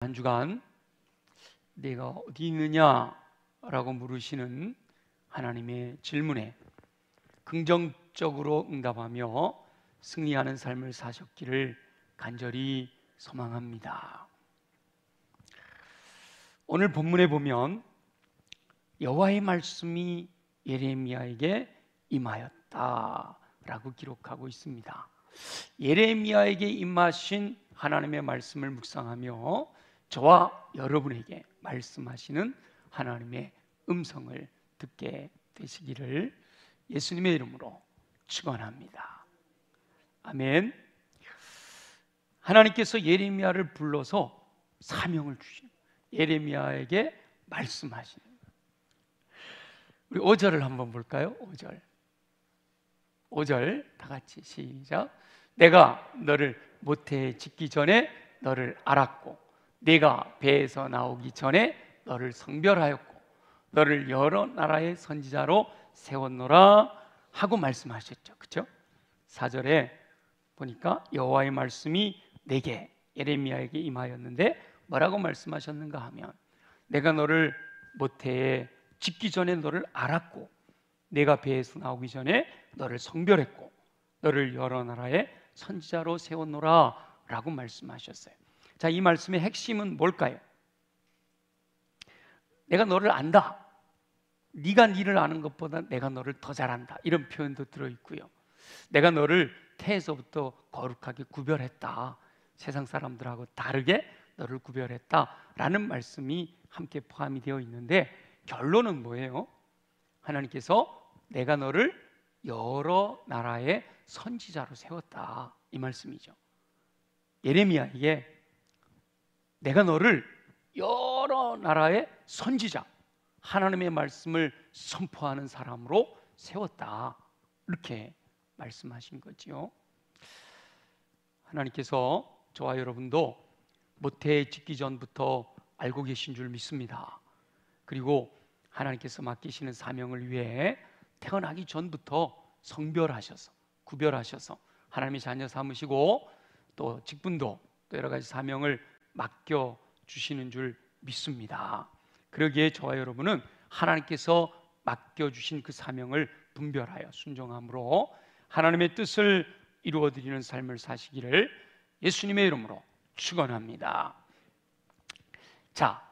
한 주간 내가 어디 있느냐라고 물으시는 하나님의 질문에 긍정적으로 응답하며 승리하는 삶을 사셨기를 간절히 소망합니다. 오늘 본문에 보면 여호와의 말씀이 예레미야에게 임하였다라고 기록하고 있습니다. 예레미야에게 임하신 하나님의 말씀을 묵상하며 저와 여러분에게 말씀하시는 하나님의 음성을 듣게 되시기를 예수님의 이름으로 축원합니다. 아멘. 하나님께서 예레미야를 불러서 사명을 주신 예레미야에게 말씀하시는 거예요. 우리 5절을 한번 볼까요? 5절 다 같이 시작. 내가 너를 모태에 짓기 전에 너를 알았고 네가 배에서 나오기 전에 너를 성별하였고 너를 여러 나라의 선지자로 세웠노라 하고 말씀하셨죠. 그렇죠? 4절에 보니까 여호와의 말씀이 내게 예레미야에게 임하였는데 뭐라고 말씀하셨는가 하면 내가 너를 모태에 짓기 전에 너를 알았고 내가 배에서 나오기 전에 너를 성별했고 너를 여러 나라의 선지자로 세웠노라 라고 말씀하셨어요. 자, 이 말씀의 핵심은 뭘까요? 내가 너를 안다. 네가 니를 아는 것보다 내가 너를 더 잘한다. 이런 표현도 들어있고요. 내가 너를 태에서부터 거룩하게 구별했다. 세상 사람들하고 다르게 너를 구별했다 라는 말씀이 함께 포함이 되어 있는데 결론은 뭐예요? 하나님께서 내가 너를 여러 나라의 선지자로 세웠다 이 말씀이죠. 예레미야에게 내가 너를 여러 나라의 선지자, 하나님의 말씀을 선포하는 사람으로 세웠다 이렇게 말씀하신 거지요. 하나님께서 저와 여러분도 모태에 짓기 전부터 알고 계신 줄 믿습니다. 그리고 하나님께서 맡기시는 사명을 위해 태어나기 전부터 성별하셔서 구별하셔서 하나님의 자녀 삼으시고 또 직분도 또 여러 가지 사명을 맡겨주시는 줄 믿습니다. 그러기에 저와 여러분은 하나님께서 맡겨주신 그 사명을 분별하여 순종함으로 하나님의 뜻을 이루어드리는 삶을 사시기를 예수님의 이름으로 축원합니다. 자,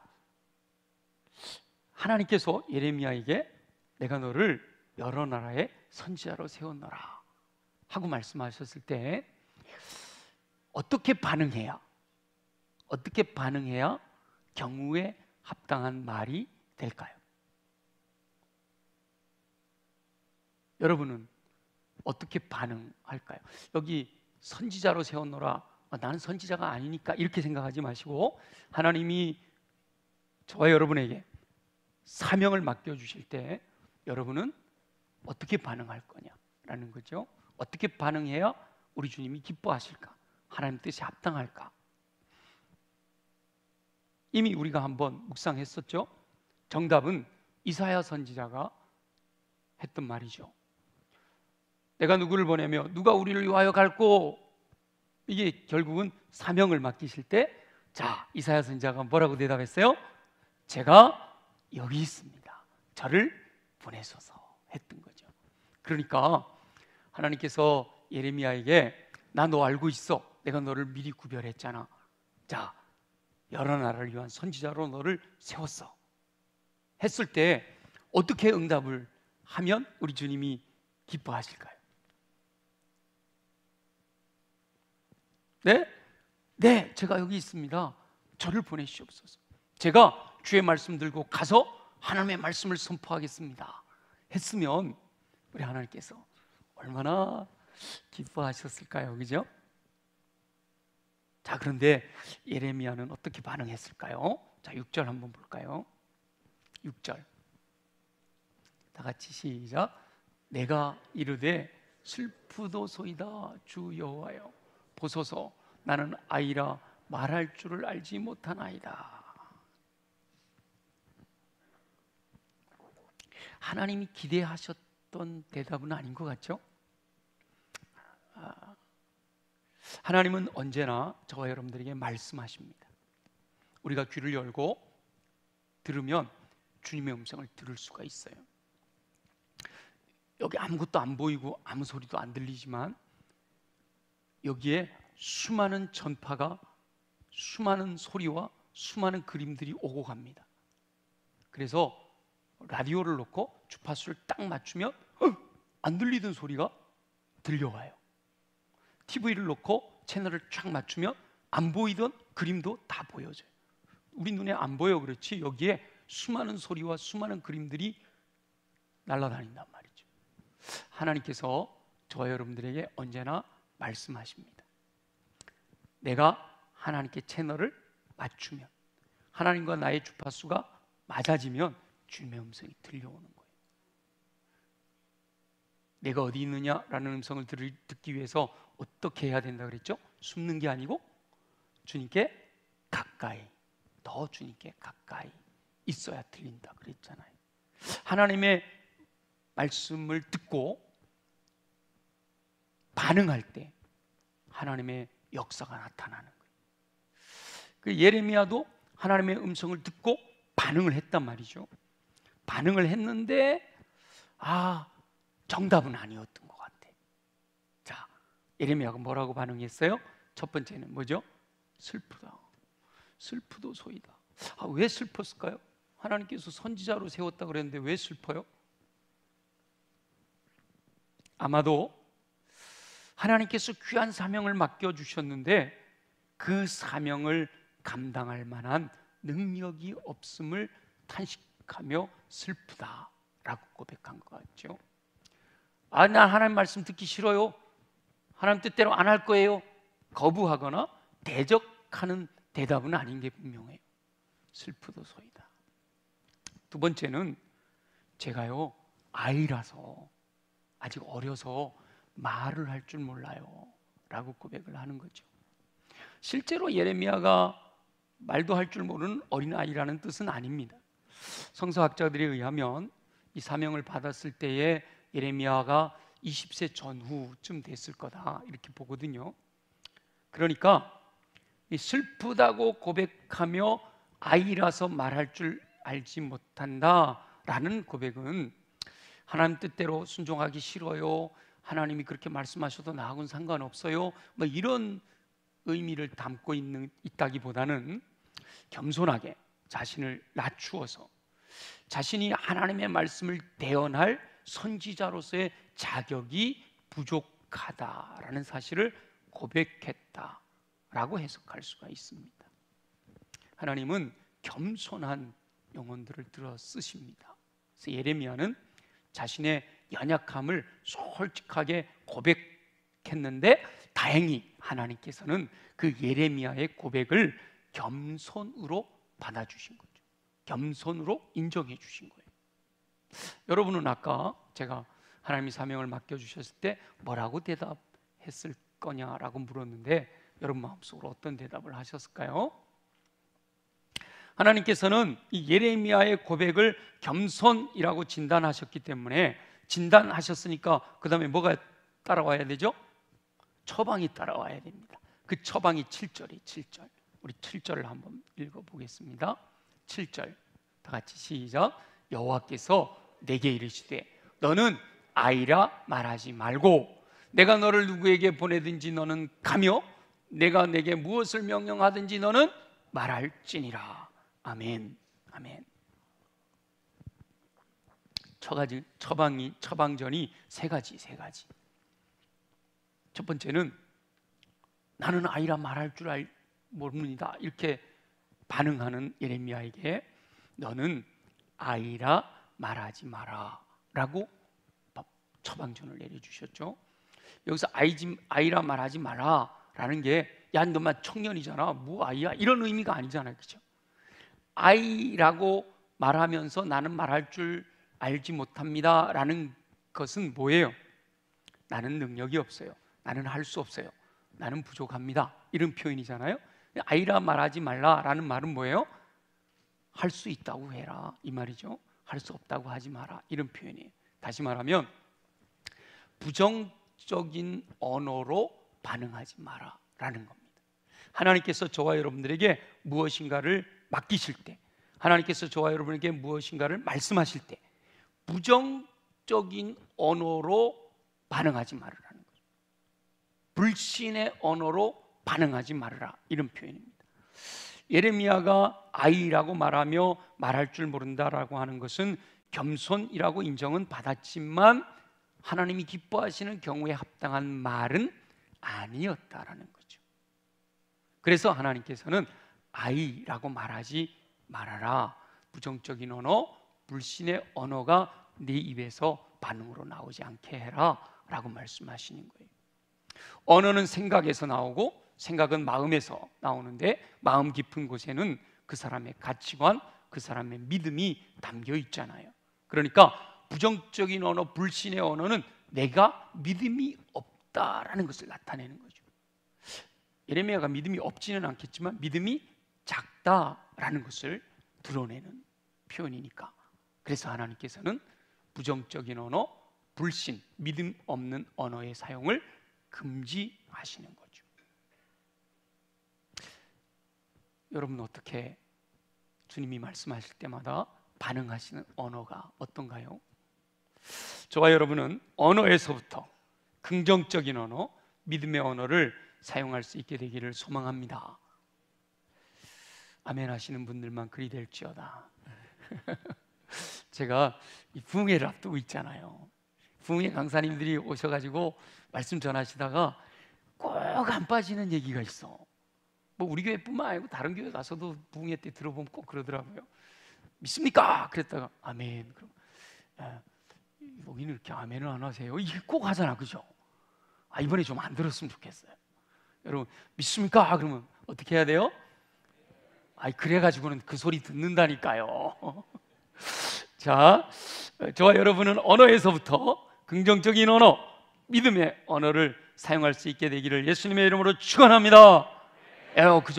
하나님께서 예레미야에게 내가 너를 여러 나라의 선지자로 세웠노라 하고 말씀하셨을 때 어떻게 반응해야 경우에 합당한 말이 될까요? 여러분은 어떻게 반응할까요? 여기 선지자로 세웠노라 나는 선지자가 아니니까 이렇게 생각하지 마시고 하나님이 저와 여러분에게 사명을 맡겨주실 때 여러분은 어떻게 반응할 거냐라는 거죠. 어떻게 반응해야 우리 주님이 기뻐하실까? 하나님 뜻에 합당할까? 이미 우리가 한번 묵상했었죠. 정답은 이사야 선지자가 했던 말이죠. 내가 누구를 보내며 누가 우리를 위하여 갈고 이게 결국은 사명을 맡기실 때 자, 이사야 선지자가 뭐라고 대답했어요? 제가 여기 있습니다. 저를 보내소서 했던 거죠. 그러니까 하나님께서 예레미야에게 나 너 알고 있어. 내가 너를 미리 구별했잖아. 자, 여러 나라를 위한 선지자로 너를 세웠어 했을 때 어떻게 응답을 하면 우리 주님이 기뻐하실까요? 네, 제가 여기 있습니다. 저를 보내시옵소서. 제가 주의 말씀 들고 가서 하나님의 말씀을 선포하겠습니다 했으면 우리 하나님께서 얼마나 기뻐하셨을까요? 그죠? 자, 그런데 예레미야는 어떻게 반응했을까요? 자, 6절 한번 볼까요? 6절 다 같이 시작. 내가 이르되 슬프도소이다 주 여호와여 보소서 나는 아이라 말할 줄을 알지 못하나이다. 하나님이 기대하셨던 대답은 아닌 것 같죠? 하나님은 언제나 저와 여러분들에게 말씀하십니다. 우리가 귀를 열고 들으면 주님의 음성을 들을 수가 있어요. 여기 아무것도 안 보이고 아무 소리도 안 들리지만 여기에 수많은 전파가, 수많은 소리와 수많은 그림들이 오고 갑니다. 그래서 라디오를 놓고 주파수를 딱 맞추면 안 들리던 소리가 들려와요. TV를 놓고 채널을 쫙 맞추면 안 보이던 그림도 다 보여져요. 우리 눈에 안 보여 그렇지 여기에 수많은 소리와 수많은 그림들이 날아다닌단 말이죠. 하나님께서 저와 여러분들에게 언제나 말씀하십니다. 내가 하나님께 채널을 맞추면, 하나님과 나의 주파수가 맞아지면 주님의 음성이 들려오는 거예요. 내가 어디 있느냐라는 음성을 듣기 위해서 어떻게 해야 된다 그랬죠? 숨는 게 아니고 주님께 가까이, 더 주님께 가까이 있어야 들린다 그랬잖아요. 하나님의 말씀을 듣고 반응할 때 하나님의 역사가 나타나는 거예요. 그 예레미야도 하나님의 음성을 듣고 반응을 했단 말이죠. 반응을 했는데 정답은 아니었던 것 같아. 자, 예레미야가 뭐라고 반응했어요? 첫 번째는 뭐죠? 슬프다. 슬프도소이다. 왜 슬펐을까요? 하나님께서 선지자로 세웠다 그랬는데 왜 슬퍼요? 아마도 하나님께서 귀한 사명을 맡겨주셨는데 그 사명을 감당할 만한 능력이 없음을 탄식하며 슬프다라고 고백한 것 같죠. 난 하나님 말씀 듣기 싫어요, 하나님 뜻대로 안 할 거예요, 거부하거나 대적하는 대답은 아닌 게 분명해요. 슬프도소이다. 두 번째는 제가요 아이라서, 아직 어려서 말을 할 줄 몰라요 라고 고백을 하는 거죠. 실제로 예레미야가 말도 할 줄 모르는 어린아이라는 뜻은 아닙니다. 성서학자들에 의하면 이 사명을 받았을 때에 예레미야가 20세 전후쯤 됐을 거다 이렇게 보거든요. 그러니까 이 슬프다고 고백하며 아이라서 말할 줄 알지 못한다라는 고백은 하나님 뜻대로 순종하기 싫어요, 하나님이 그렇게 말씀하셔도 나하고는 상관없어요, 뭐 이런 의미를 담고 있다기보다는 겸손하게 자신을 낮추어서 자신이 하나님의 말씀을 대언할 선지자로서의 자격이 부족하다라는 사실을 고백했다라고 해석할 수가 있습니다. 하나님은 겸손한 영혼들을 들어 쓰십니다. 그래서 예레미야는 자신의 연약함을 솔직하게 고백했는데 다행히 하나님께서는 그 예레미야의 고백을 겸손으로 받아주신 거죠. 겸손으로 인정해 주신 거예요. 여러분은 아까 제가 하나님이 사명을 맡겨주셨을 때 뭐라고 대답했을 거냐라고 물었는데 여러분 마음속으로 어떤 대답을 하셨을까요? 하나님께서는 이 예레미야의 고백을 겸손이라고 진단하셨기 때문에, 진단하셨으니까 그 다음에 뭐가 따라와야 되죠? 처방이 따라와야 됩니다. 그 처방이 7절이에요. 7절. 우리 7절을 한번 읽어보겠습니다. 7절 다 같이 시작. 여호와께서 내게 이르시되 너는 아이라 말하지 말고 내가 너를 누구에게 보내든지 너는 가며 내가 내게 무엇을 명령하든지 너는 말할지니라. 아멘. 아멘. 처방전이 세 가지. 첫 번째는 나는 아이라 말할 줄 모릅니다 이렇게 반응하는 예레미야에게 너는 아이라 말하지 마라 라고 처방전을 내려주셨죠. 여기서 아이라 말하지 마라 라는 게 야 너만 청년이잖아 뭐 아이야 이런 의미가 아니잖아요. 그렇죠? 아이라고 말하면서 나는 말할 줄 알지 못합니다 라는 것은 뭐예요? 나는 능력이 없어요, 나는 할 수 없어요, 나는 부족합니다 이런 표현이잖아요. 아이라 말하지 말라라는 말은 뭐예요? 할 수 있다고 해라 이 말이죠. 할 수 없다고 하지 마라 이런 표현이에요. 다시 말하면 부정적인 언어로 반응하지 마라 라는 겁니다. 하나님께서 저와 여러분들에게 무엇인가를 맡기실 때, 하나님께서 저와 여러분에게 무엇인가를 말씀하실 때 부정적인 언어로 반응하지 말으라는 거죠. 불신의 언어로 반응하지 말으라, 이런 표현입니다. 예레미야가 아이라고 말하며 말할 줄 모른다라고 하는 것은 겸손이라고 인정은 받았지만 하나님이 기뻐하시는 경우에 합당한 말은 아니었다라는 거죠. 그래서 하나님께서는 아이라고 말하지 말아라, 부정적인 언어, 불신의 언어가 네 입에서 반응으로 나오지 않게 해라 라고 말씀하시는 거예요. 언어는 생각에서 나오고 생각은 마음에서 나오는데 마음 깊은 곳에는 그 사람의 가치관, 그 사람의 믿음이 담겨 있잖아요. 그러니까 부정적인 언어, 불신의 언어는 내가 믿음이 없다라는 것을 나타내는 거죠. 예레미야가 믿음이 없지는 않겠지만 믿음이 작다라는 것을 드러내는 표현이니까. 그래서 하나님께서는 부정적인 언어, 불신, 믿음 없는 언어의 사용을 금지하시는 거죠. 여러분, 어떻게 주님이 말씀하실 때마다 반응하시는 언어가 어떤가요? 저와 여러분은 언어에서부터 긍정적인 언어, 믿음의 언어를 사용할 수 있게 되기를 소망합니다. 아멘 하시는 분들만 그리 될지어다. 제가 이 부흥회를 앞두고 있잖아요. 부흥회 강사님들이 오셔가지고 말씀 전하시다가 꼭 안 빠지는 얘기가 있어. 뭐 우리 교회뿐만 아니고 다른 교회 가서도 부흥회 때 들어보면 꼭 그러더라고요. 믿습니까? 그랬다가 아멘. 그럼 여기는 이렇게 아멘을 안 하세요? 이게 꼭 하잖아, 그죠? 이번에 좀 안 들었으면 좋겠어요. 여러분, 믿습니까? 그러면 어떻게 해야 돼요? 그래가지고는 그 소리 듣는다니까요. 자, 저와 여러분은 언어에서부터 긍정적인 언어, 믿음의 언어를 사용할 수 있게 되기를 예수님의 이름으로 축원합니다. 그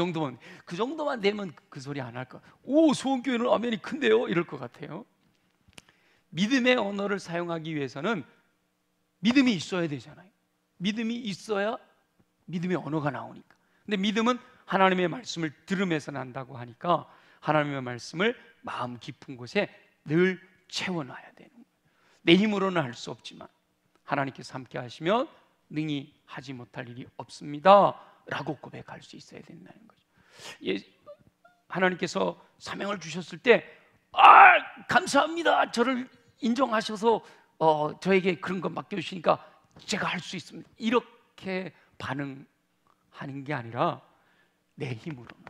정도만 되면 그 소리 안 할까? 오, 소원교회는 아멘이 큰데요? 이럴 것 같아요. 믿음의 언어를 사용하기 위해서는 믿음이 있어야 되잖아요. 믿음이 있어야 믿음의 언어가 나오니까. 근데 믿음은 하나님의 말씀을 들으면서 난다고 하니까 하나님의 말씀을 마음 깊은 곳에 늘 채워놔야 되는 거예요. 내 힘으로는 할 수 없지만 하나님께서 함께 하시면 능히 하지 못할 일이 없습니다 라고 고백할 수 있어야 된다는 거죠. 하나님께서 사명을 주셨을 때 감사합니다, 저를 인정하셔서 저에게 그런 거 맡겨주시니까 제가 할 수 있습니다, 이렇게 반응하는 게 아니라 내 힘으로는,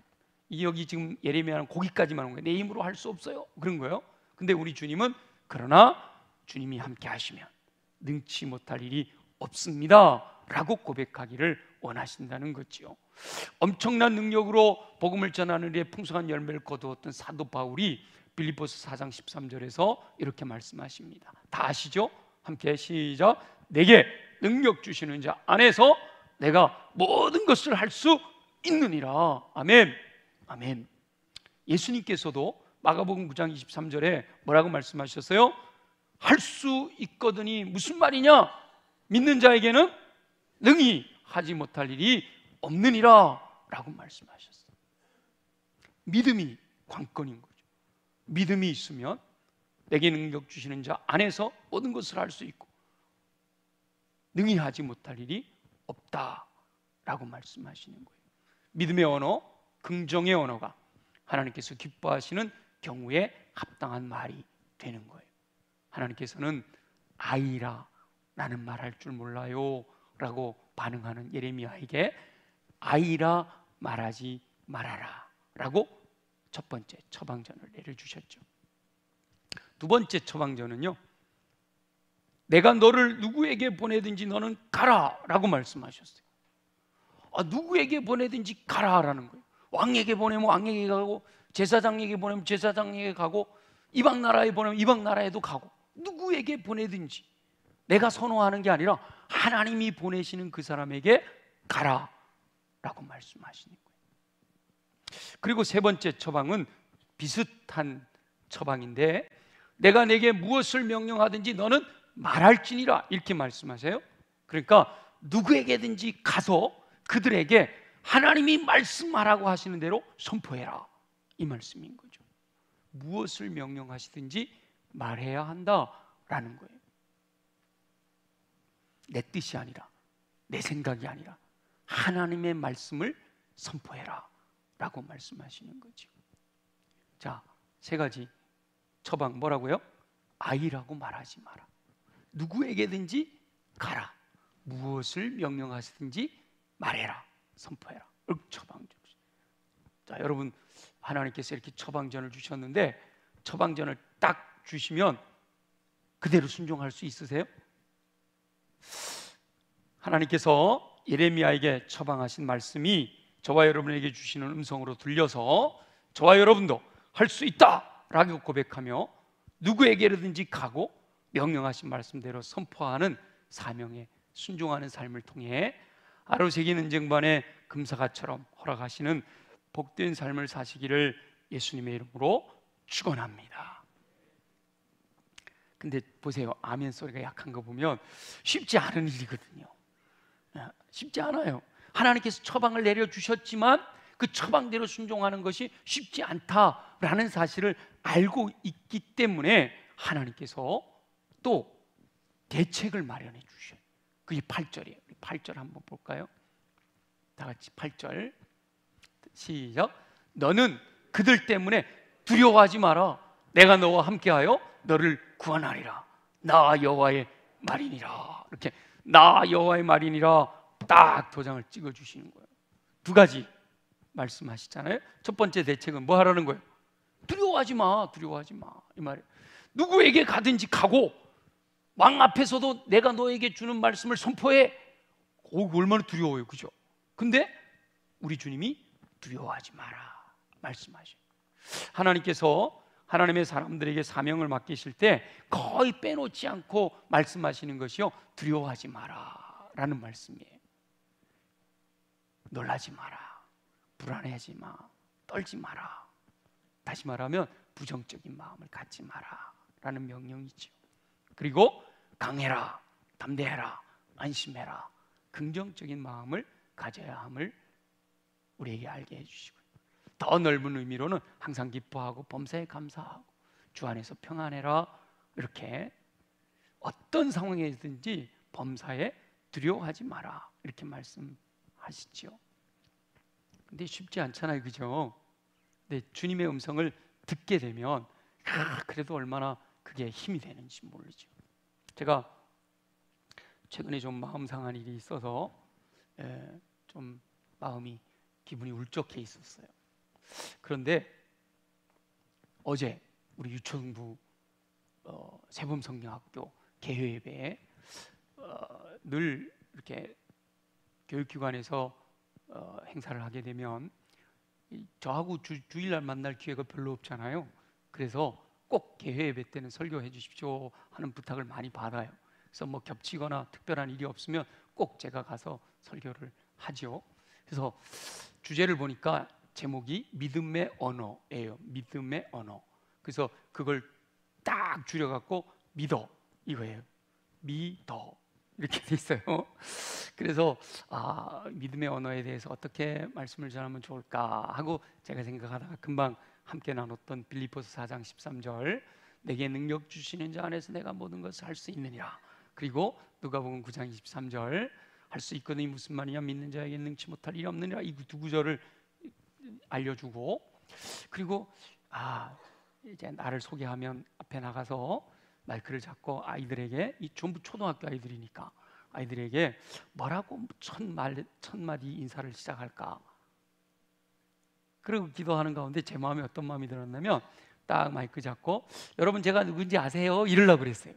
여기 지금 예레미야는 거기까지만 온 거예요. 내 힘으로 할 수 없어요, 그런 거예요. 근데 우리 주님은 그러나 주님이 함께 하시면 능치 못할 일이 없습니다 라고 고백하기를 원하신다는 거지요. 엄청난 능력으로 복음을 전하는 일에 풍성한 열매를 거두었던 사도 바울이 빌립보서 4장 13절에서 이렇게 말씀하십니다. 다 아시죠? 함께 시작. 내게 능력 주시는 자 안에서 내가 모든 것을 할 수 있느니라. 아멘. 아멘. 예수님께서도 마가복음 9장 23절에 뭐라고 말씀하셨어요? 할 수 있거든이 무슨 말이냐? 믿는 자에게는 능히 하지 못할 일이 없느니라 라고 말씀하셨어요. 믿음이 관건인 거죠. 믿음이 있으면 내게 능력 주시는 자 안에서 모든 것을 할 수 있고 능히 하지 못할 일이 없다라고 말씀하시는 거예요. 믿음의 언어, 긍정의 언어가 하나님께서 기뻐하시는 경우에 합당한 말이 되는 거예요. 하나님께서는 아이라 나는 말할 줄 몰라요 라고 반응하는 예레미야에게 아이라 말하지 말아라 라고 첫 번째 처방전을 내려주셨죠. 두 번째 처방전은요, 내가 너를 누구에게 보내든지 너는 가라 라고 말씀하셨어요. 누구에게 보내든지 가라라는 거예요. 왕에게 보내면 왕에게 가고, 제사장에게 보내면 제사장에게 가고, 이방 나라에 보내면 이방 나라에도 가고, 누구에게 보내든지 내가 선호하는 게 아니라 하나님이 보내시는 그 사람에게 가라라고 말씀하시는 거예요. 그리고 세 번째 처방은 비슷한 처방인데, 내가 내게 무엇을 명령하든지 너는 말할지니라 이렇게 말씀하세요. 그러니까 누구에게든지 가서 그들에게 하나님이 말씀하라고 하시는 대로 선포해라, 이 말씀인 거죠. 무엇을 명령하시든지 말해야 한다라는 거예요. 내 뜻이 아니라, 내 생각이 아니라 하나님의 말씀을 선포해라 라고 말씀하시는 거죠. 자, 세 가지 처방 뭐라고요? 아이라고 말하지 마라. 누구에게든지 가라. 무엇을 명령하시든지 말해라, 선포해라. 처방전. 자, 여러분, 하나님께서 이렇게 처방전을 주셨는데 처방전을 딱 주시면 그대로 순종할 수 있으세요? 하나님께서 예레미야에게 처방하신 말씀이 저와 여러분에게 주시는 음성으로 들려서 저와 여러분도 할 수 있다라고 고백하며 누구에게든지 가고 명령하신 말씀대로 선포하는 사명에 순종하는 삶을 통해 아로새긴 은쟁반의 금사가처럼 허락하시는 복된 삶을 사시기를 예수님의 이름으로 축원합니다. 근데 보세요, 아멘 소리가 약한 거 보면 쉽지 않은 일이거든요. 쉽지 않아요. 하나님께서 처방을 내려주셨지만 그 처방대로 순종하는 것이 쉽지 않다라는 사실을 알고 있기 때문에 하나님께서 또 대책을 마련해 주셔요. 그게 8절이에요. 8절 한번 볼까요? 다 같이 8절 시작. 너는 그들 때문에 두려워하지 마라. 내가 너와 함께하여 너를 구원하리라. 나 여호와의 말이니라. 이렇게 나 여호와의 말이니라 딱 도장을 찍어 주시는 거예요. 두 가지 말씀하시잖아요. 첫 번째 대책은 뭐 하라는 거예요? 두려워하지 마, 두려워하지 마, 이 말이에요. 누구에게 가든지 가고 왕 앞에서도 내가 너에게 주는 말씀을 선포해. 얼마나 두려워요, 그죠? 근데 우리 주님이 두려워하지 마라 말씀하셔요. 하나님께서 하나님의 사람들에게 사명을 맡기실 때 거의 빼놓지 않고 말씀하시는 것이요, 두려워하지 마라 라는 말씀이에요. 놀라지 마라, 불안해하지 마, 떨지 마라. 다시 말하면 부정적인 마음을 갖지 마라 라는 명령이죠. 그리고 강해라, 담대해라, 안심해라, 긍정적인 마음을 가져야 함을 우리에게 알게 해주시고, 더 넓은 의미로는 항상 기뻐하고 범사에 감사하고 주 안에서 평안해라, 이렇게 어떤 상황이든지 범사에 두려워하지 마라 이렇게 말씀하시죠. 근데 쉽지 않잖아요, 그죠? 근데 주님의 음성을 듣게 되면 그래도 얼마나 그게 힘이 되는지 모르죠. 제가 최근에 좀 마음 상한 일이 있어서 좀 마음이 기분이 울적해 있었어요. 그런데 어제 우리 유초등부 세범성경학교 개회예배에 늘 이렇게 교육기관에서 행사를 하게 되면 저하고 주일날 만날 기회가 별로 없잖아요. 그래서 꼭 개회예배 때는 설교해 주십시오 하는 부탁을 많이 받아요. 그래서 뭐 겹치거나 특별한 일이 없으면 꼭 제가 가서 설교를 하죠. 그래서 주제를 보니까 제목이 믿음의 언어예요. 믿음의 언어. 그래서 그걸 딱 줄여갖고 믿어 이거예요. 믿어 이렇게 돼 있어요. 그래서 믿음의 언어에 대해서 어떻게 말씀을 전하면 좋을까 하고 제가 생각하다가 금방 함께 나눴던 빌립보서 4장 13절, 내게 능력 주시는 자 안에서 내가 모든 것을 할 수 있느니라. 그리고 누가복음 9장 23절, 할 수 있거든이 무슨 말이냐, 믿는 자에게 능치 못할 일이 없느니라. 이 두 구절을 알려주고, 그리고 이제 나를 소개하면 앞에 나가서 마이크를 잡고 아이들에게, 이 전부 초등학교 아이들이니까 아이들에게 뭐라고 첫 마디 인사를 시작할까, 그리고 기도하는 가운데 제 마음에 어떤 마음이 들었냐면 딱 마이크 잡고 여러분 제가 누군지 아세요? 이러려고 그랬어요.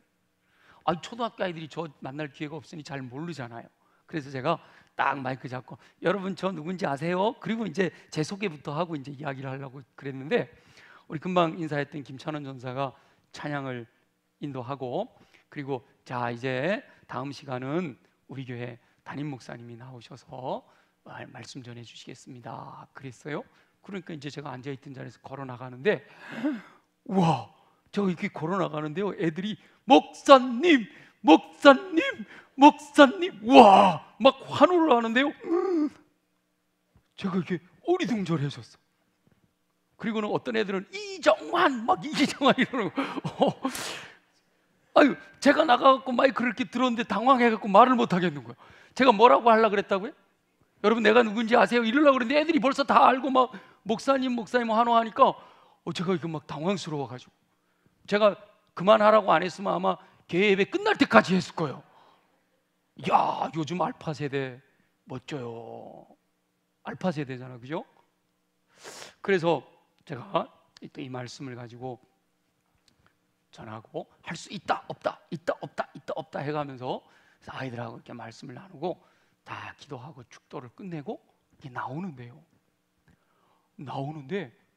초등학교 아이들이 저 만날 기회가 없으니 잘 모르잖아요. 그래서 제가 딱 마이크 잡고 여러분 저 누군지 아세요? 그리고 이제 제 소개부터 하고 이제 이야기를 하려고 그랬는데, 우리 금방 인사했던 김찬원 전사가 찬양을 인도하고, 그리고 자 이제 다음 시간은 우리 교회 담임 목사님이 나오셔서 말씀 전해 주시겠습니다 그랬어요. 그러니까 이제 제가 앉아있던 자리에서 걸어 나가는데, 우와, 저 이렇게 걸어 나가는데요, 애들이 목사님, 목사님, 목사님, 와, 막 환호를 하는데요. 제가 이렇게 어리둥절해졌어. 그리고는 어떤 애들은 이정환 막 이정환 이러고 아유, 제가 나가갖고 마이크를 이렇게 들었는데 당황해갖고 말을 못 하겠는 거예요. 제가 뭐라고 하려고 그랬다고요? 여러분 내가 누군지 아세요? 이러려고 그랬는데 애들이 벌써 다 알고 막 목사님 환호하니까 제가 이거 막 당황스러워가지고 제가 그만하라고 안 했으면 아마 교회 예배 끝날 때까지 했을 거예요. 야, 요즘 알파 세대 멋져요. 알파 세대잖아, 그죠? 그래서 제가 또 이 말씀을 가지고 전하고 할 수 있다 없다 해가면서 아이들하고 이렇게 말씀을 나누고 다 기도하고 축도를 끝내고 이게 나오는데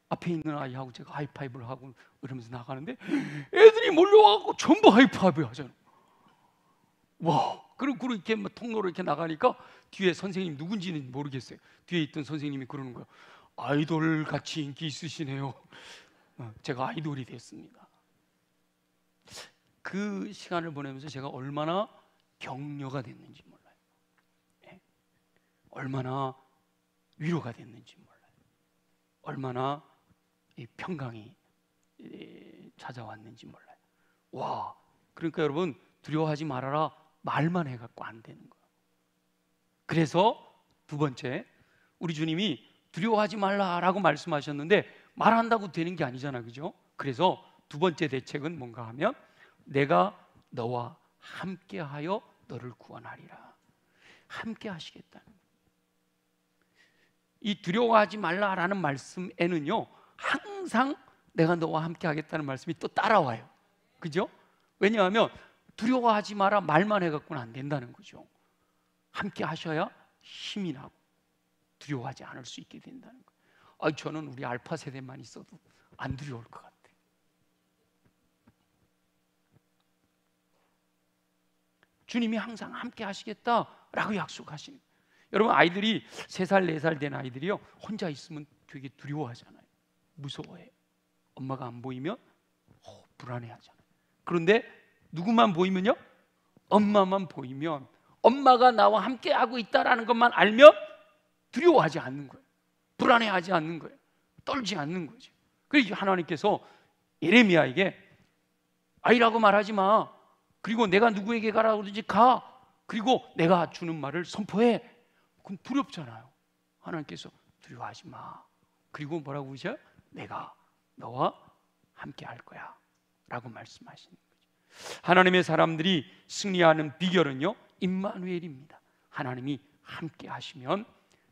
앞에 있는 아이하고 제가 하이파이브를 하고 이러면서 나가는데 애들이 몰려와갖고 전부 하이파이브 하잖아. 와, 그리고 이렇게 통로로 이렇게 나가니까 뒤에 선생님 누군지는 모르겠어요. 뒤에 있던 선생님이 그러는 거예요. 아이돌 같이 인기 있으시네요. 제가 아이돌이 됐습니다. 그 시간을 보내면서 제가 얼마나 격려가 됐는지 몰라요. 네? 얼마나 위로가 됐는지 몰라요. 얼마나 이 평강이 찾아왔는지 몰라요. 와, 그러니까 여러분 두려워하지 말아라 말만 해갖고 안 되는 거예요. 그래서 두 번째, 우리 주님이 두려워하지 말라라고 말씀하셨는데 말한다고 되는 게 아니잖아, 그죠? 그래서 두 번째 대책은 뭔가 하면 내가 너와 함께하여 너를 구원하리라. 함께 하시겠다는 거예요. 이 두려워하지 말라라는 말씀에는요 항상 내가 너와 함께 하겠다는 말씀이 또 따라와요. 그죠? 왜냐하면 두려워하지 마라 말만 해갖고는 안 된다는 거죠. 함께 하셔야 힘이 나고 두려워하지 않을 수 있게 된다는 거예요. 저는 우리 알파 세대만 있어도 안 두려울 것 같아요. 주님이 항상 함께 하시겠다라고 약속하시는 거예요. 여러분 아이들이 3살, 4살 된 아이들이요 혼자 있으면 되게 두려워하잖아요. 무서워해요. 엄마가 안 보이면 불안해하잖아요. 그런데 누구만 보이면요? 엄마만 보이면 엄마가 나와 함께 하고 있다라는 것만 알면 두려워하지 않는 거예요. 불안해하지 않는 거예요. 떨지 않는 거죠. 그래서 하나님께서 예레미야에게 아이라고 말하지 마. 그리고 내가 누구에게 가라고 그러든지 가. 그리고 내가 주는 말을 선포해. 그건 두렵잖아요. 하나님께서 두려워하지 마. 그리고 뭐라고 그러셔요? 내가 너와 함께 할 거야 라고 말씀하시는 거죠. 하나님의 사람들이 승리하는 비결은요 임마누엘입니다. 하나님이 함께 하시면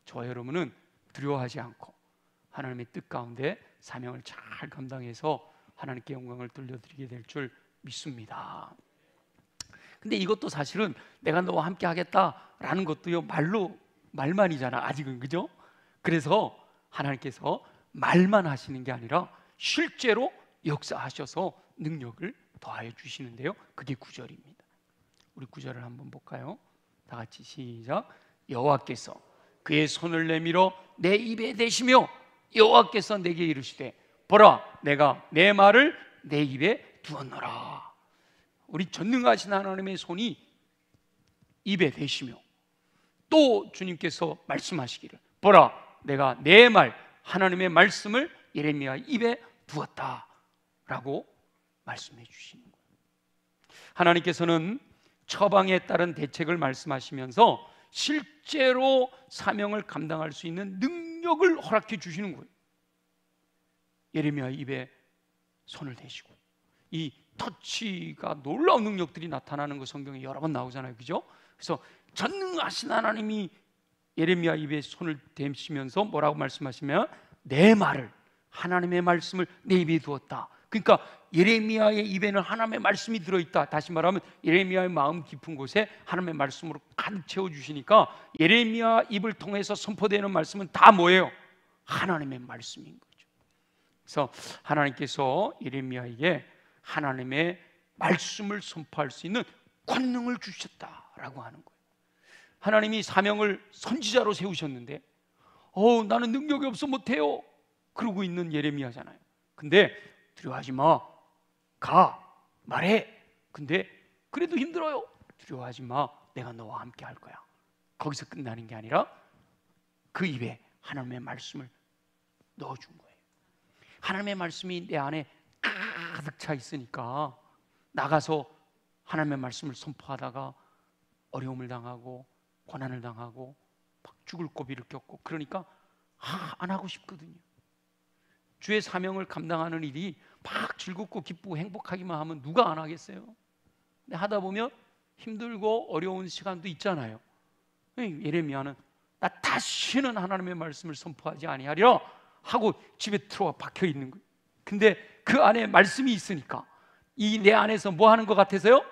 저와 여러분은 두려워하지 않고 하나님의 뜻 가운데 사명을 잘 감당해서 하나님께 영광을 돌려드리게 될 줄 믿습니다. 근데 이것도 사실은 내가 너와 함께 하겠다라는 것도요 말만이잖아 아직은, 그죠? 그래서 하나님께서 말만 하시는 게 아니라 실제로 역사하셔서 능력을 더하여 주시는데요 그게 9절입니다. 우리 9절을 한번 볼까요? 다 같이 시작. 여호와께서 그의 손을 내밀어 내 입에 대시며 여호와께서 내게 이르시되 보라 내가 내 말을 내 입에 두었노라. 우리 전능하신 하나님의 손이 입에 대시며 또 주님께서 말씀하시기를 보라 내가 내 말 하나님의 말씀을 예레미야 입에 두었다라고 말씀해 주시는 거예요. 하나님께서는 처방에 따른 대책을 말씀하시면서 실제로 사명을 감당할 수 있는 능력을 허락해 주시는 거예요. 예레미야 입에 손을 대시고 이 터치가 놀라운 능력들이 나타나는 거 성경에 여러 번 나오잖아요, 그죠? 그래서 전능하신 하나님이 예레미야 입에 손을 대시면서 뭐라고 말씀하시면 내 말을 하나님의 말씀을 내 입에 두었다. 그러니까 예레미야의 입에는 하나님의 말씀이 들어있다. 다시 말하면 예레미야의 마음 깊은 곳에 하나님의 말씀으로 가득 채워주시니까 예레미야 입을 통해서 선포되는 말씀은 다 뭐예요? 하나님의 말씀인 거죠. 그래서 하나님께서 예레미야에게 하나님의 말씀을 선포할 수 있는 권능을 주셨다라고 하는 거예요. 하나님이 사명을 선지자로 세우셨는데 나는 능력이 없어 못해요 그러고 있는 예레미야잖아요. 근데 두려워하지 마. 가. 말해. 근데 그래도 힘들어요. 두려워하지 마. 내가 너와 함께 할 거야. 거기서 끝나는 게 아니라 그 입에 하나님의 말씀을 넣어준 거예요. 하나님의 말씀이 내 안에 가득 차 있으니까 나가서 하나님의 말씀을 선포하다가 어려움을 당하고 고난을 당하고 막 죽을 고비를 겪고 그러니까 안 하고 싶거든요. 주의 사명을 감당하는 일이 막 즐겁고 기쁘고 행복하기만 하면 누가 안 하겠어요? 근데 하다 보면 힘들고 어려운 시간도 있잖아요. 예레미야는 나 다시는 하나님의 말씀을 선포하지 아니하리라 하고 집에 들어와 박혀 있는 거예요. 근데 그 안에 말씀이 있으니까 이 내 안에서 뭐 하는 것 같아서요?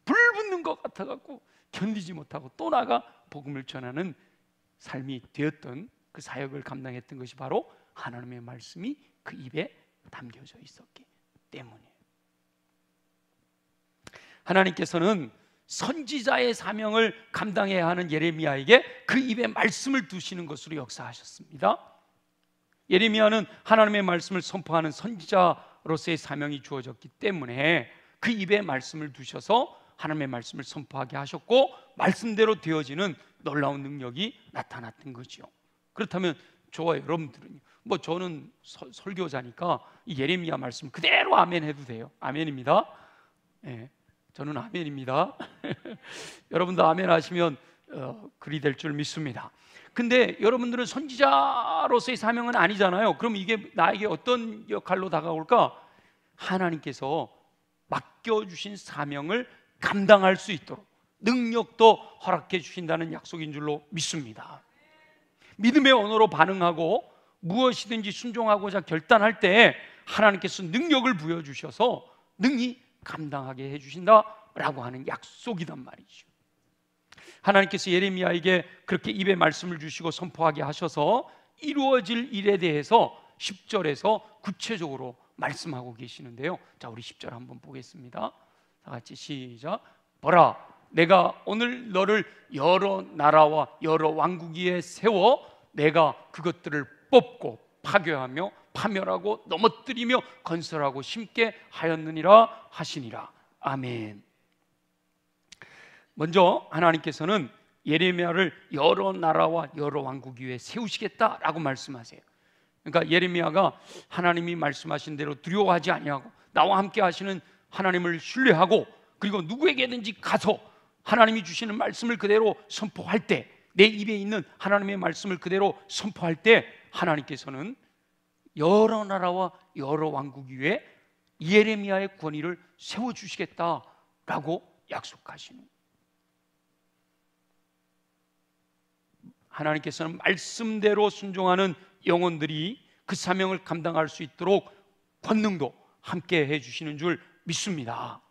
불 붙는 것 같아갖고 견디지 못하고 또 나가 복음을 전하는 삶이 되었던 그 사역을 감당했던 것이 바로 하나님의 말씀이 그 입에 담겨져 있었기 때문이에요. 하나님께서는 선지자의 사명을 감당해야 하는 예레미야에게 그 입에 말씀을 두시는 것으로 역사하셨습니다. 예레미야는 하나님의 말씀을 선포하는 선지자로서의 사명이 주어졌기 때문에 그 입에 말씀을 두셔서 하나님의 말씀을 선포하게 하셨고 말씀대로 되어지는 놀라운 능력이 나타났던 거죠. 그렇다면 저와 여러분들은요? 뭐 저는 설교자니까 이 예레미야 말씀 그대로 아멘 해도 돼요. 아멘입니다. 네, 저는 아멘입니다. 여러분도 아멘 하시면 그리 될 줄 믿습니다. 근데 여러분들은 선지자로서의 사명은 아니잖아요. 그럼 이게 나에게 어떤 역할로 다가올까? 하나님께서 맡겨주신 사명을 감당할 수 있도록 능력도 허락해 주신다는 약속인 줄로 믿습니다. 믿음의 언어로 반응하고 무엇이든지 순종하고자 결단할 때 하나님께서 능력을 부여주셔서 능히 감당하게 해주신다라고 하는 약속이란 말이죠. 하나님께서 예레미야에게 그렇게 입에 말씀을 주시고 선포하게 하셔서 이루어질 일에 대해서 10절에서 구체적으로 말씀하고 계시는데요. 자, 우리 10절 한번 보겠습니다. 다 같이 시작. 보라, 내가 오늘 너를 여러 나라와 여러 왕국 위에 세워 내가 그것들을 뽑고 파괴하며 파멸하고 넘어뜨리며 건설하고 심게 하였느니라 하시니라. 아멘. 먼저 하나님께서는 예레미야를 여러 나라와 여러 왕국 위에 세우시겠다라고 말씀하세요. 그러니까 예레미야가 하나님이 말씀하신 대로 두려워하지 아니하고 나와 함께 하시는 하나님을 신뢰하고 그리고 누구에게든지 가서 하나님이 주시는 말씀을 그대로 선포할 때, 내 입에 있는 하나님의 말씀을 그대로 선포할 때 하나님께서는 여러 나라와 여러 왕국 위에 예레미야의 권위를 세워주시겠다라고 약속하시는 거예요. 하나님께서는 말씀대로 순종하는 영혼들이 그 사명을 감당할 수 있도록 권능도 함께 해주시는 줄 믿습니다.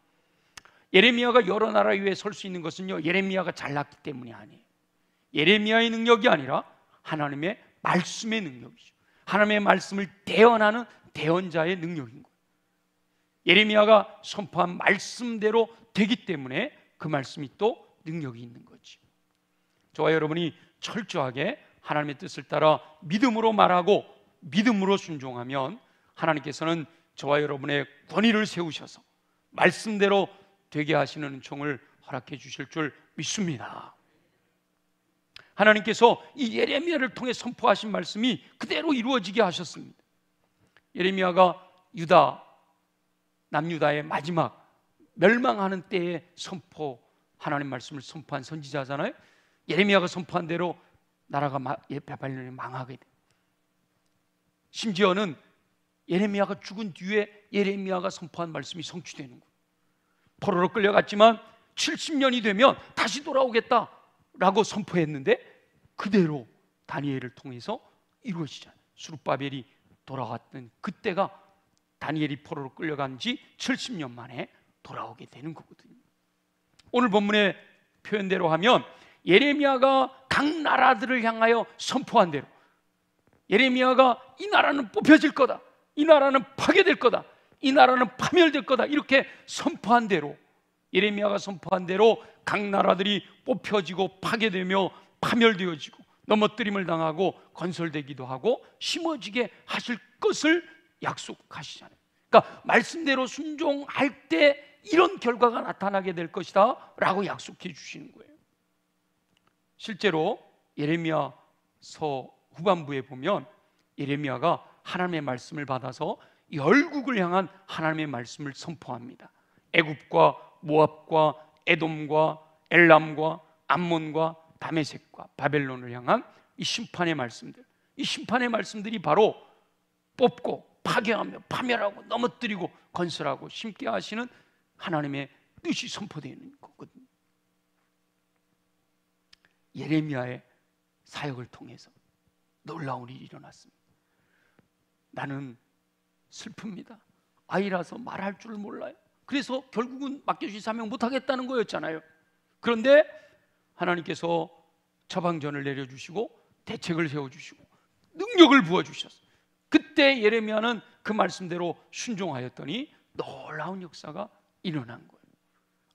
예레미야가 여러 나라 위에 설 수 있는 것은요, 예레미야가 잘났기 때문이 아니에요. 예레미야의 능력이 아니라 하나님의 말씀의 능력이죠. 하나님의 말씀을 대언하는 대언자의 능력인 거예요. 예레미야가 선포한 말씀대로 되기 때문에 그 말씀이 또 능력이 있는 거죠. 저와 여러분이 철저하게 하나님의 뜻을 따라 믿음으로 말하고 믿음으로 순종하면 하나님께서는 저와 여러분의 권위를 세우셔서 말씀대로 되게 하시는 은총을 허락해 주실 줄 믿습니다. 하나님께서 이 예레미야를 통해 선포하신 말씀이 그대로 이루어지게 하셨습니다. 예레미야가 남유다의 마지막 멸망하는 때에 하나님 말씀을 선포한 선지자잖아요. 예레미야가 선포한 대로 나라가 바벨론이 망하게 돼. 심지어는 예레미야가 죽은 뒤에 예레미야가 선포한 말씀이 성취되는 거예요. 포로로 끌려갔지만 70년이 되면 다시 돌아오겠다라고 선포했는데 그대로 다니엘을 통해서 이루어지잖아요. 수룹바벨이 돌아왔던 그때가 다니엘이 포로로 끌려간 지 70년 만에 돌아오게 되는 거거든요. 오늘 본문의 표현대로 하면 예레미야가 각 나라들을 향하여 선포한 대로 예레미야가 이 나라는 뽑혀질 거다, 이 나라는 파괴될 거다, 이 나라는 파멸될 거다 이렇게 선포한 대로 예레미야가 선포한 대로 각 나라들이 뽑혀지고 파괴되며 파멸되어지고 넘어뜨림을 당하고 건설되기도 하고 심어지게 하실 것을 약속하시잖아요. 그러니까 말씀대로 순종할 때 이런 결과가 나타나게 될 것이다 라고 약속해 주시는 거예요. 실제로 예레미야서 후반부에 보면 예레미야가 하나님의 말씀을 받아서 열국을 향한 하나님의 말씀을 선포합니다. 애굽과 모압과 에돔과 엘람과 암몬과 다메섹과 바벨론을 향한 이 심판의 말씀들, 이 심판의 말씀들이 바로 뽑고 파괴하며 파멸하고 넘어뜨리고 건설하고 심게 하시는 하나님의 뜻이 선포되는 거거든요. 예레미야의 사역을 통해서 놀라운 일이 일어났습니다. 나는 슬픕니다. 아이라서 말할 줄 몰라요. 그래서 결국은 맡겨주신 사명 못하겠다는 거였잖아요. 그런데 하나님께서 처방전을 내려주시고 대책을 세워주시고 능력을 부어주셨어요. 그때 예레미야는 그 말씀대로 순종하였더니 놀라운 역사가 일어난 거예요.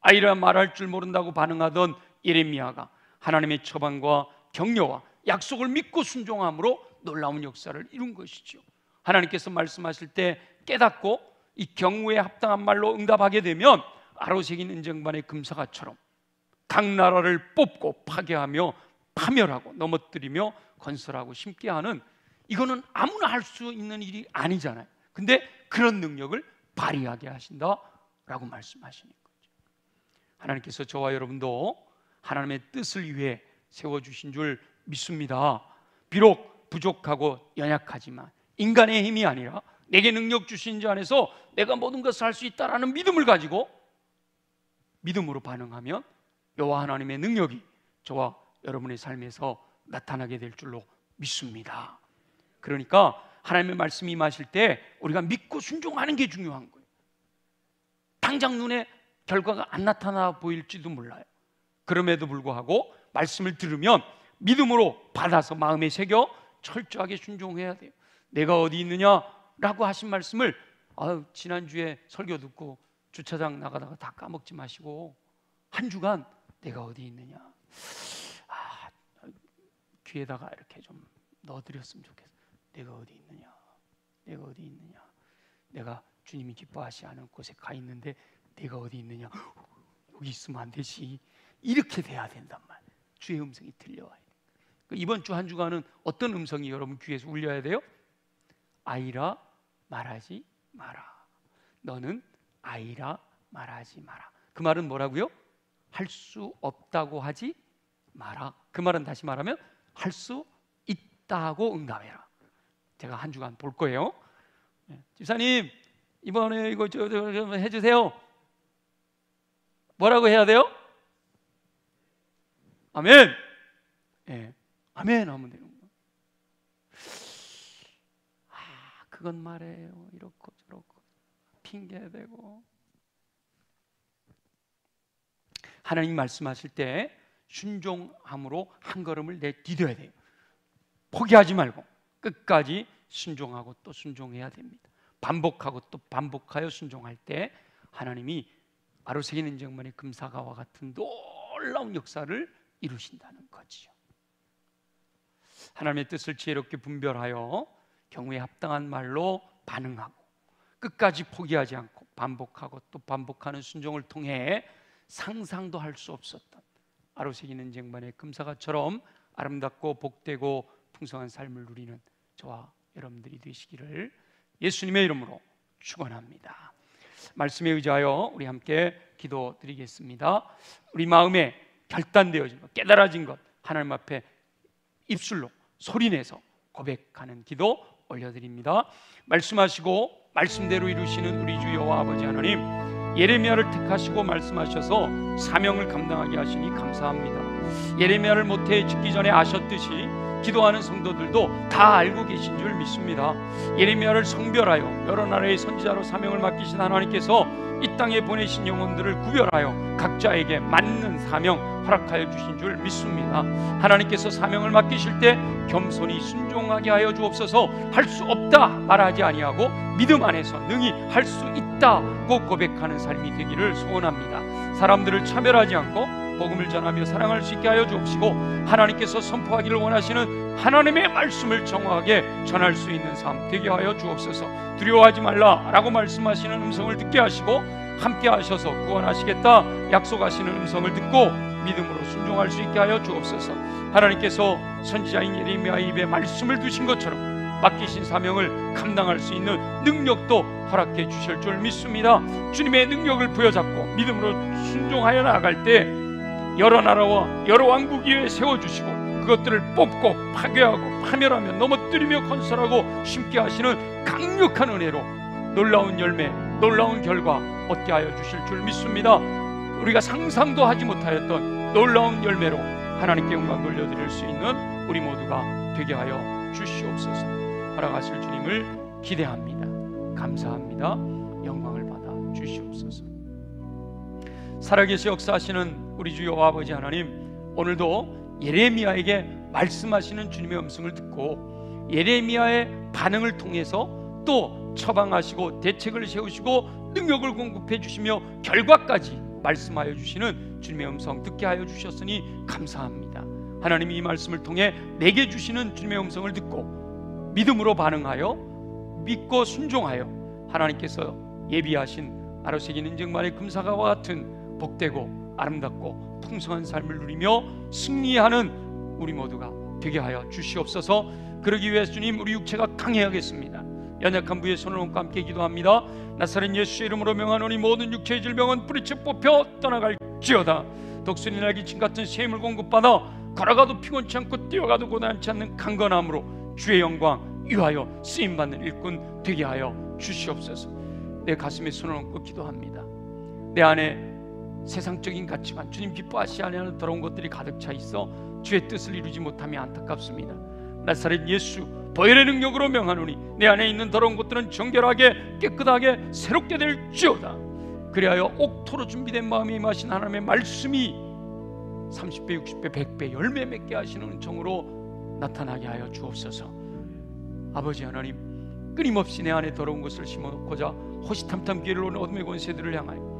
아이라 말할 줄 모른다고 반응하던 예레미야가 하나님의 처방과 격려와 약속을 믿고 순종함으로 놀라운 역사를 이룬 것이죠. 하나님께서 말씀하실 때 깨닫고 이 경우에 합당한 말로 응답하게 되면 아로새긴 은쟁반의 금사가처럼 각 나라를 뽑고 파괴하며 파멸하고 넘어뜨리며 건설하고 심게 하는, 이거는 아무나 할 수 있는 일이 아니잖아요. 근데 그런 능력을 발휘하게 하신다라고 말씀하시는 거죠. 하나님께서 저와 여러분도 하나님의 뜻을 위해 세워주신 줄 믿습니다. 비록 부족하고 연약하지만 인간의 힘이 아니라 내게 능력 주신 자 안에서 내가 모든 것을 할 수 있다라는 믿음을 가지고 믿음으로 반응하면 여호와 하나님의 능력이 저와 여러분의 삶에서 나타나게 될 줄로 믿습니다. 그러니까 하나님의 말씀이 임하실 때 우리가 믿고 순종하는 게 중요한 거예요. 당장 눈에 결과가 안 나타나 보일지도 몰라요. 그럼에도 불구하고 말씀을 들으면 믿음으로 받아서 마음에 새겨 철저하게 순종해야 돼요. 내가 어디 있느냐라고 하신 말씀을 지난주에 설교 듣고 주차장 나가다가 다 까먹지 마시고 한 주간 내가 어디 있느냐, 귀에다가 이렇게 좀 넣어드렸으면 좋겠어요. 내가 어디 있느냐, 내가 어디 있느냐, 내가 주님이 기뻐하시 않은 곳에 가 있는데 내가 어디 있느냐, 여기 있으면 안 되지, 이렇게 돼야 된단 말이에요. 주의 음성이 들려와야 돼요. 이번 주 한 주간은 어떤 음성이 여러분 귀에서 울려야 돼요? 아이라 말하지 마라. 너는 아이라 말하지 마라. 그 말은 뭐라고요? 할 수 없다고 하지 마라. 그 말은 다시 말하면 할 수 있다고 응답해라. 제가 한 주간 볼 거예요. 집사님 이번에 이거 좀 해주세요. 뭐라고 해야 돼요? 아멘. 예, 아멘 하면 되는 거예요. 그건 말해요. 이렇고 저렇고 핑계대고. 하나님 말씀하실 때 순종함으로 한 걸음을 내디뎌야 돼요. 포기하지 말고 끝까지 순종하고 또 순종해야 됩니다. 반복하고 또 반복하여 순종할 때 하나님이 아로새긴 은쟁반의 금사가와 같은 놀라운 역사를 이루신다는 거지요. 하나님의 뜻을 지혜롭게 분별하여 경우에 합당한 말로 반응하고 끝까지 포기하지 않고 반복하고 또 반복하는 순종을 통해 상상도 할 수 없었던 아로새긴 은쟁반의 금사가처럼 아름답고 복되고 풍성한 삶을 누리는 저와 여러분들이 되시기를 예수님의 이름으로 축원합니다. 말씀에 의지하여 우리 함께 기도드리겠습니다. 우리 마음에 결단되어진 것, 깨달아진 것 하나님 앞에 입술로 소리내서 고백하는 기도 올려드립니다. 말씀하시고 말씀대로 이루시는 우리 주 여호와 아버지 하나님, 예레미야를 택하시고 말씀하셔서 사명을 감당하게 하시니 감사합니다. 예레미야를 모태 짓기 전에 아셨듯이 기도하는 성도들도 다 알고 계신 줄 믿습니다. 예레미야를 성별하여 여러 나라의 선지자로 사명을 맡기신 하나님께서 이 땅에 보내신 영혼들을 구별하여 각자에게 맞는 사명 허락하여 주신 줄 믿습니다. 하나님께서 사명을 맡기실 때 겸손히 순종하게 하여 주옵소서. 할 수 없다 말하지 아니하고 믿음 안에서 능히 할 수 있다고 고백하는 삶이 되기를 소원합니다. 사람들을 차별하지 않고 복음을 전하며 사랑할 수 있게 하여 주옵시고, 하나님께서 선포하기를 원하시는 하나님의 말씀을 정확하게 전할 수 있는 삶 되게 하여 주옵소서. 두려워하지 말라라고 말씀하시는 음성을 듣게 하시고 함께 하셔서 구원하시겠다 약속하시는 음성을 듣고 믿음으로 순종할 수 있게 하여 주옵소서. 하나님께서 선지자인 예레미야의 입에 말씀을 두신 것처럼 맡기신 사명을 감당할 수 있는 능력도 허락해 주실 줄 믿습니다. 주님의 능력을 부여잡고 믿음으로 순종하여 나아갈 때 여러 나라와 여러 왕국 위에 세워주시고 그것들을 뽑고 파괴하고 파멸하며 넘어뜨리며 건설하고 심게 하시는 강력한 은혜로 놀라운 열매, 놀라운 결과 얻게 하여 주실 줄 믿습니다. 우리가 상상도 하지 못하였던 놀라운 열매로 하나님께 영광 돌려드릴 수 있는 우리 모두가 되게 하여 주시옵소서. 허락하실 주님을 기대합니다. 감사합니다. 영광을 받아 주시옵소서. 살아계시 역사하시는 우리 주 여호와 아버지 하나님, 오늘도 예레미야에게 말씀하시는 주님의 음성을 듣고 예레미야의 반응을 통해서 또 처방하시고 대책을 세우시고 능력을 공급해 주시며 결과까지 말씀하여 주시는 주님의 음성 듣게 하여 주셨으니 감사합니다. 하나님, 이 말씀을 통해 내게 주시는 주님의 음성을 듣고 믿음으로 반응하여 믿고 순종하여 하나님께서 예비하신 아로새긴 인증만의 금사과와 같은 복되고 아름답고 풍성한 삶을 누리며 승리하는 우리 모두가 되게 하여 주시옵소서. 그러기 위해 주님, 우리 육체가 강해야겠습니다. 연약한 부의 손을 얹고 함께 기도합니다. 나사렛 예수의 이름으로 명하노니 모든 육체의 질병은 뿌리째 뽑혀 떠나갈지어다. 독수리 날개침 같은 샘을 공급받아 걸어가도 피곤치 않고 뛰어가도 고단치 않는 강건함으로 주의 영광 위하여 쓰임받는 일꾼 되게 하여 주시옵소서. 내 가슴에 손을 얹고 기도합니다. 내 안에 세상적인 가치관, 주님 기뻐하시지 않는 더러운 것들이 가득 차 있어 주의 뜻을 이루지 못함이 안타깝습니다. 나사렛 예수 보혈의 능력으로 명하노니 내 안에 있는 더러운 것들은 정결하게 깨끗하게 새롭게 될지어다. 그리하여 옥토로 준비된 마음이 임하신 하나님의 말씀이 30배, 60배, 100배 열매 맺게 하시는 은총으로 나타나게 하여 주옵소서. 아버지 하나님, 끊임없이 내 안에 더러운 것을 심어놓고자 호시탐탐 기회를 오는 어둠의 권세들을 향하여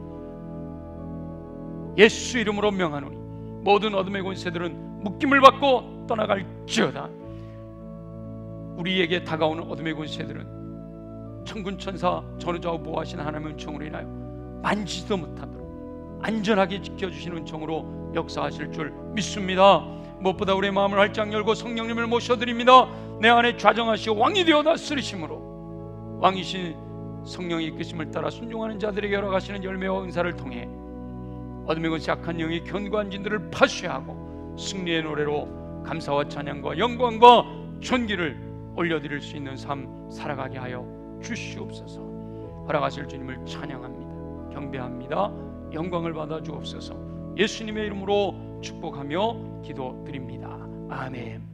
예수 이름으로 명하노니 모든 어둠의 권세들은 묶임을 받고 떠나갈지어다. 우리에게 다가오는 어둠의 권세들은 천군 천사 전우좌우 보호하신 하나님의 은총으로 인하여 만지지도 못하도록 안전하게 지켜주시는 은총으로 역사하실 줄 믿습니다. 무엇보다 우리의 마음을 활짝 열고 성령님을 모셔드립니다. 내 안에 좌정하시고 왕이 되어 다스리심으로 왕이신 성령의 이끄심을 따라 순종하는 자들에게 허락하시는 열매와 은사를 통해 어둠의 권세 악한 영의 견고한 진들을 파쇄하고 승리의 노래로 감사와 찬양과 영광과 존귀를 올려드릴 수 있는 삶 살아가게 하여 주시옵소서. 허락하실 주님을 찬양합니다. 경배합니다. 영광을 받아 주옵소서. 예수님의 이름으로 축복하며 기도드립니다. 아멘.